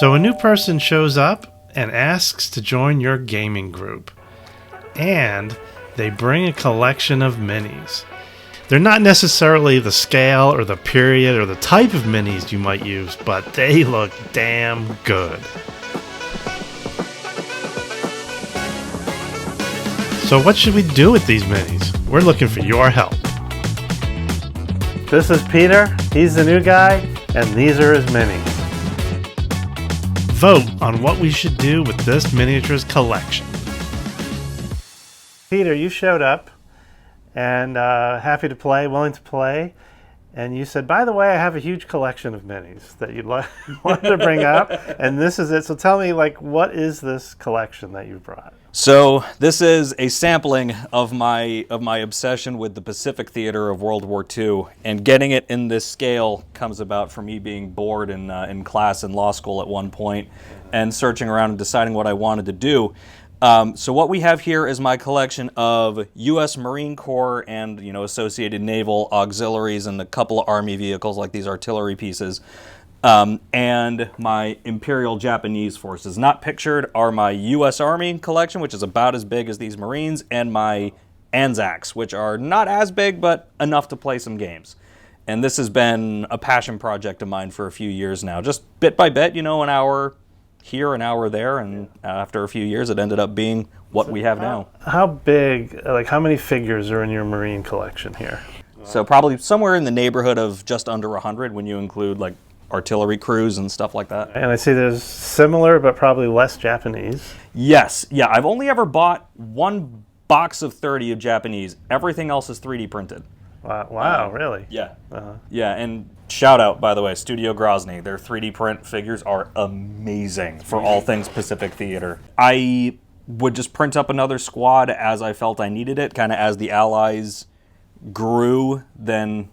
So a new person shows up and asks to join your gaming group. And they bring a collection of minis. They're not necessarily the scale or the period or the type of minis you might use, but they look damn good. So what should we do with these minis? We're looking for your help. This is Peter, he's the new guy, and these are his minis. Vote on what we should do with this miniatures collection. Peter, you showed up and happy to play, willing to play, and you said, by the way, I have a huge collection of minis that you'd want to bring up, and this is it. So tell me, what is this collection that you brought? So this is a sampling of my obsession with the Pacific Theater of World War II, and getting it in this scale comes about from me being bored in class in law school at one point, and searching around and deciding what I wanted to do. So what we have here is my collection of U.S. Marine Corps and associated naval auxiliaries and a couple of Army vehicles like these artillery pieces. And my Imperial Japanese forces. Not pictured are my U.S. Army collection, which is about as big as these Marines, and my Anzacs, which are not as big, but enough to play some games. And this has been a passion project of mine for a few years now. Just bit by bit, an hour here, an hour there, and after a few years, it ended up being what we have now. How big, how many figures are in your Marine collection here? So probably somewhere in the neighborhood of just under 100 when you include, artillery crews and stuff like that. And I see there's similar, but probably less Japanese. Yes. Yeah, I've only ever bought one box of 30 of Japanese. Everything else is 3D printed. Wow, really? Yeah. Yeah, and shout out, by the way, Studio Grozny. Their 3D print figures are amazing for all things Pacific Theater. I would just print up another squad as I felt I needed it, kind of as the Allies grew, then,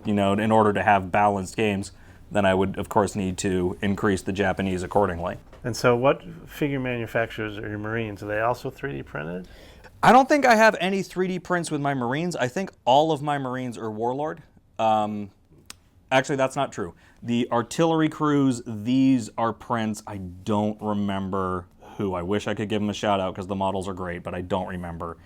in order to have balanced games, then I would, of course, need to increase the Japanese accordingly. And so what figure manufacturers are your Marines? Are they also 3D printed? I don't think I have any 3D prints with my Marines. I think all of my Marines are Warlord. Actually, that's not true. The artillery crews, these are prints. I don't remember who. I wish I could give them a shout out because the models are great, but I don't remember.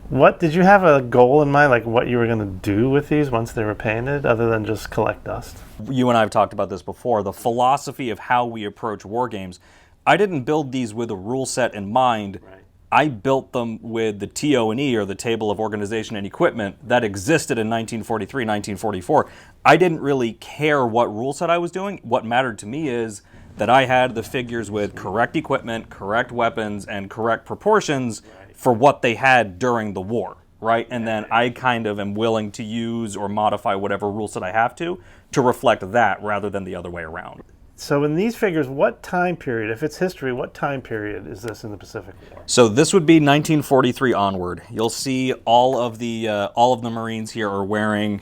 What did you have a goal in mind, what you were going to do with these once they were painted, other than just collect dust? You and I have talked about this before. The philosophy of how we approach war games. I didn't build these with a rule set in mind. Right. I built them with the TO&E, or the Table of Organization and Equipment, that existed in 1943, 1944. I didn't really care what rule set I was doing. What mattered to me is that I had the figures with correct equipment, correct weapons, and correct proportions for what they had during the war, right? And then I kind of am willing to use or modify whatever rule set I have to reflect that rather than the other way around. So in these figures, what time period, if it's history, what time period is this in the Pacific War? So this would be 1943 onward. You'll see all of the Marines here are wearing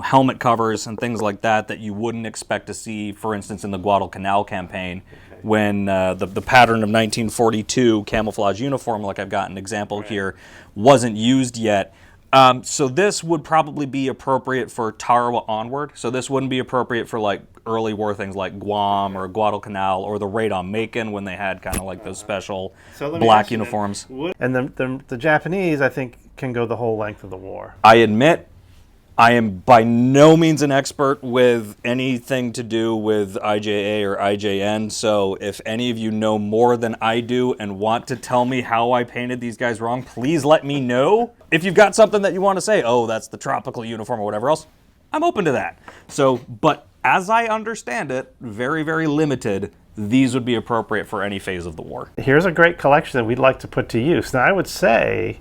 helmet covers and things like that you wouldn't expect to see, for instance, in the Guadalcanal campaign, when the pattern of 1942 camouflage uniform, like I've got an example here, wasn't used yet. So this would probably be appropriate for Tarawa onward. So this wouldn't be appropriate for early war things like Guam or Guadalcanal or the raid on Macon when they had kind of those special black uniforms. And the Japanese, I think, can go the whole length of the war. I admit I am by no means an expert with anything to do with IJA or IJN, so if any of you know more than I do and want to tell me how I painted these guys wrong, please let me know. If you've got something that you want to say, oh, that's the tropical uniform or whatever else, I'm open to that. So, but as I understand it, very, very limited, these would be appropriate for any phase of the war. Here's a great collection that we'd like to put to use. Now, I would say,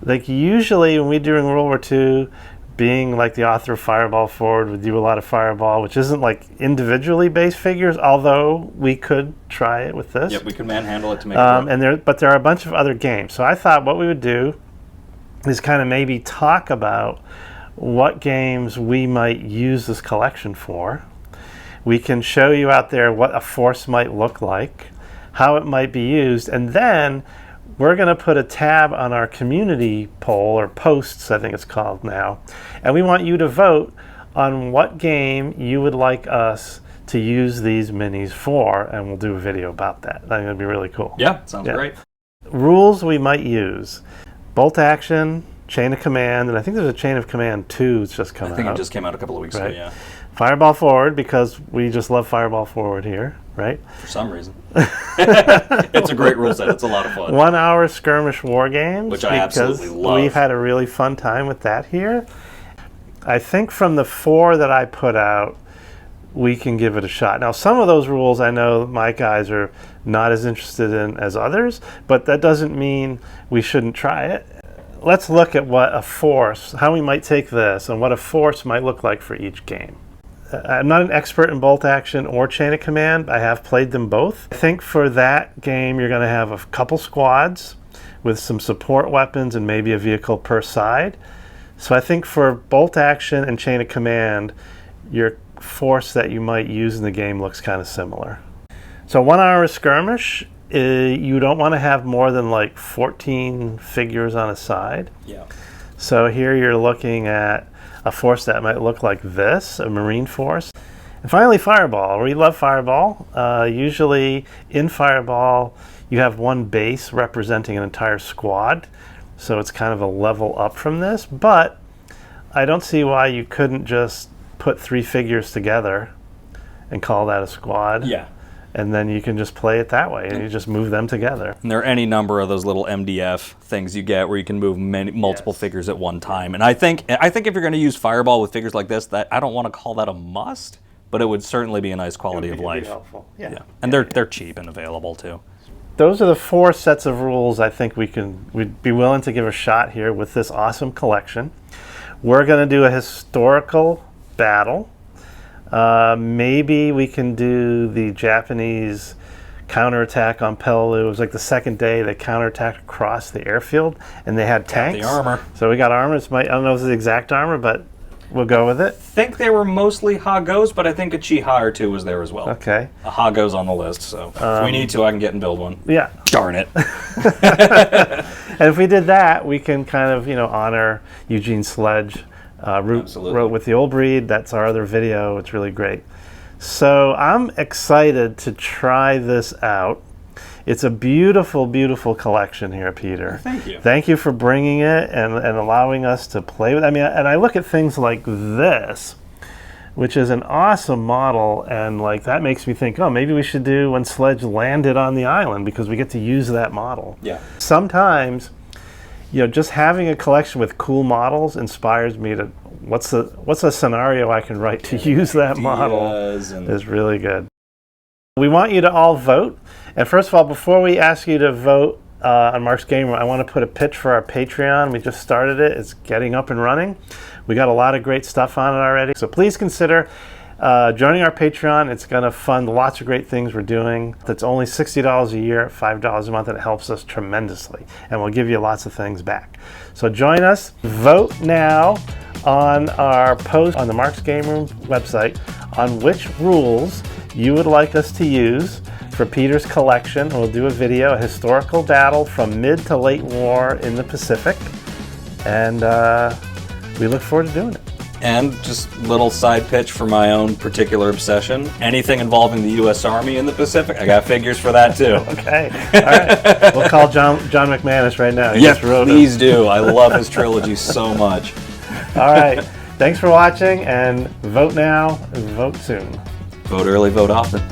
usually when we do in World War II, being the author of Fireball Forward, we do a lot of Fireball, which isn't individually based figures, although we could try it with this. Yep, we can manhandle it to make it work. But there are a bunch of other games. So I thought what we would do is kind of maybe talk about what games we might use this collection for. We can show you out there what a force might look like, how it might be used, and then we're going to put a tab on our community poll, or posts, I think it's called now, and we want you to vote on what game you would like us to use these minis for, and we'll do a video about that. I think that'd be really cool. Yeah, sounds great. Rules we might use: bolt action, chain of command, and I think there's a chain of command 2 that's just come out. I think it just came out a couple of weeks ago, yeah. Fireball forward, because we just love fireball forward here, right? For some reason. It's a great rule set. It's a lot of fun. 1 hour skirmish war games, which I absolutely love. We've had a really fun time with that here. I think from the 4 that I put out, we can give it a shot. Now, some of those rules I know my guys are not as interested in as others, but that doesn't mean we shouldn't try it. Let's look at what a force, how we might take this, and what a force might look like for each game. I'm not an expert in bolt action or chain of command. I have played them both. I think for that game, you're going to have a couple squads with some support weapons and maybe a vehicle per side. So I think for bolt action and chain of command, your force that you might use in the game looks kind of similar. So 1 hour skirmish, you don't want to have more than like 14 figures on a side. Yeah. So here you're looking at a force that might look like this, a marine force. And finally, fireball. We love fireball. Usually in fireball, you have one base representing an entire squad. So it's kind of a level up from this. But I don't see why you couldn't just put 3 figures together and call that a squad. Yeah. And then you can just play it that way, and you just move them together. And there are any number of those little MDF things you get where you can move multiple figures at one time. And I think if you're going to use fireball with figures like this, that I don't want to call that a must, but it would certainly be a nice quality of life. Helpful. Yeah. And they're cheap and available too. Those are the 4 sets of rules I think we'd be willing to give a shot here with this awesome collection. We're going to do a historical battle. Maybe we can do the Japanese counterattack on Peleliu. It was like the second day they counterattacked across the airfield, and they had tanks. Got the armor. So we got armor. I don't know if it's the exact armor, but we'll go with it. I think they were mostly Hagos, but I think a Chiha or 2 was there as well. Okay. A Hago's on the list, so if we need to, I can get and build one. Yeah. Darn it. And if we did that, we can kind of, honor Eugene Sledge. Wrote with the old breed. That's our other video. It's really great. So I'm excited to try this out. It's a beautiful, beautiful collection here, Peter. Thank you. Thank you for bringing it and allowing us to play with it. I mean, and I look at things like this, which is an awesome model, and like that makes me think, oh, maybe we should do when Sledge landed on the island, because we get to use that model. Yeah. Sometimes, just having a collection with cool models inspires me to, what's a scenario I can write to use that model is really good. We want you to all vote. And first of all, before we ask you to vote on Mark's Game Room, I want to put a pitch for our Patreon. We just started it. It's getting up and running. We got a lot of great stuff on it already. So please consider joining our Patreon. It's going to fund lots of great things we're doing. That's only $60 a year, $5 a month, and it helps us tremendously. And we'll give you lots of things back. So join us. Vote now on our post on the Mark's Game Room website on which rules you would like us to use for Peter's collection. We'll do a video, a historical battle from mid to late war in the Pacific. And we look forward to doing it. And just little side pitch for my own particular obsession. Anything involving the U.S. Army in the Pacific, I got figures for that too. Okay. All right. We'll call John McManus right now. Yes, please do. I love his trilogy so much. All right. Thanks for watching, and vote now, vote soon. Vote early, vote often.